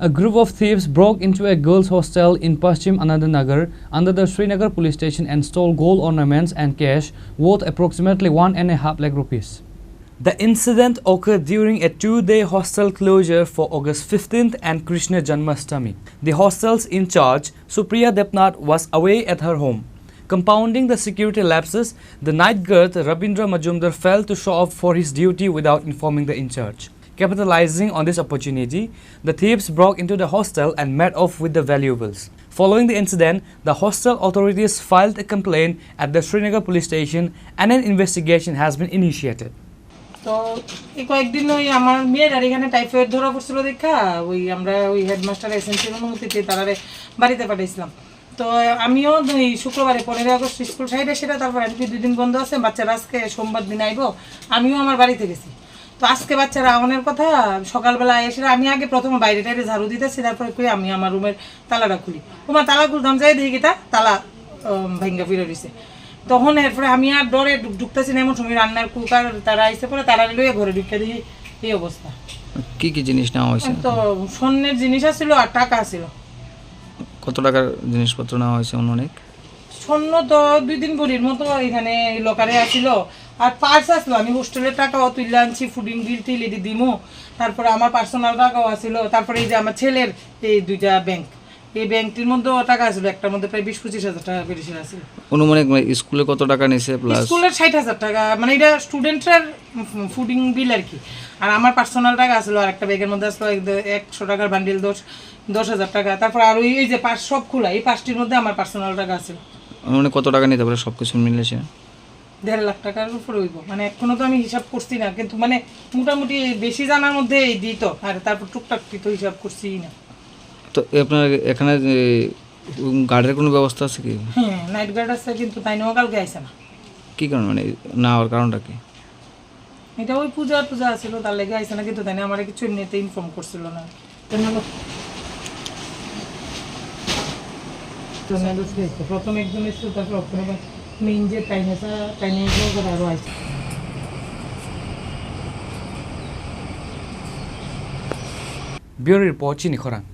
A group of thieves broke into a girls' hostel in Paschim Anandanagar under the Srinagar police station and stole gold ornaments and cash worth approximately 1.5 lakh rupees. The incident occurred during a 2-day hostel closure for August 15th and Krishna Janmashtami. The hostel's in charge, Supriya Depnath, was away at her home. Compounding the security lapses, the night guard Rabindra Majumdar failed to show up for his duty without informing the in charge. Capitalizing on this opportunity, the thieves broke into the hostel and made off with the valuables. Following the incident, the hostel authorities filed a complaint at the Srinagar police station and an investigation has been initiated. তো এই কয়েকদিন ওই আমার মেয়ের আর এখানে typhoid ধরা পড়ছিল দেখা ওই আমরা ওই হেডমাস্টার এসেন্সির অনুমতিতে তারারে বাড়িতে পাঠাইছিলাম। তো আমিও ওই শুক্রবারে 15 আগস্ট স্কুল সাইডে সেটা তারপর আজকে 2 দিন বন্ধ আছে, বাচ্চারা আজকে সোমবার দিন আইব, আমিও আমার বাড়িতে গেছি। তো আজকে বাচ্চারা আওয়ানোর কথা সকালবেলা এসে আমি আগে প্রথমে বাইরে টাইরে ঝাড়ু দিতেছি, তারপরে কই আমি আমার রুমের তালাটা খুলি, তোমার তালা খুলতাম যাই দেখি তা তালা ভাঙ্গা ফিরে দিছে। তখন এরপরে আমি আর ডরে ঢুকতেছি না, এমন সময় রান্নার কুকার তারা আইসে পরে তারা লইয়ে ঘরে ঢুকে দিই এই অবস্থা। কি কি জিনিস নেওয়া হয়েছে? তো স্বর্ণের জিনিস ছিল আর টাকা ছিল। কত টাকার জিনিসপত্র নেওয়া হয়েছে? অনেক স্বর্ণ তো 2 দিন ভরির মতো এখানে লকারে আসিল, আর পার্স আসলো, আমি হোস্টেলের টাকাও তুলে আনছি, ফুডিং বিল টিল এটি দিমু, তারপরে আমার পার্সোনাল টাকাও আসিল, তারপরে এই যে আমার ছেলের এই 2টা ব্যাংক, এই ব্যাংকটির মধ্যেও টাকা আসলো, একটার মধ্যে প্রায় 20-25 হাজার টাকা বেশি আসিল। অনুমানিক স্কুলে কত টাকা নিছে? প্লাস স্কুলের 60,000 টাকা, মানে এটা স্টুডেন্টের ফুডিং বিল আর কি। আর আমার পার্সোনাল টাকা আসলো, আর একটা ব্যাগের মধ্যে আসলো 100 টাকার বান্ডিল 10,000 টাকা, তারপর আর এই যে পাঁচ সব খোলা, এই 5টির মধ্যে আমার পার্সোনাল টাকা আসলো। মানে কত টাকা নিতে পারে সব কিছু মিলেছে? 1.5 লাখ টাকার উপরে হইব, মানে এখনো তো আমি হিসাব করছি না, কিন্তু মানে মোটামুটি বেশি জানার মধ্যে এই দিত, আর তারপর টুকটাক তো হিসাব করছি না। তো আপনার এখানে গার্ডের কোনো ব্যবস্থা আছে কি? হ্যাঁ, নাইট গার্ড আছে, কিন্তু তাই নিয়েও কালকে আইসে না। কী কারণ, মানে না হওয়ার কারণটা কি? এটা ওই পূজা আছিল, তার লেগে আইসে না, কিন্তু তাই নিয়ে আমার কিছু এমনিতে ইনফর্ম করছিল না। প্রথম একজন এসেছিল, তারপর মেইন যে টাইনে আরও আইসে। Bureau Report, Chini Khorang.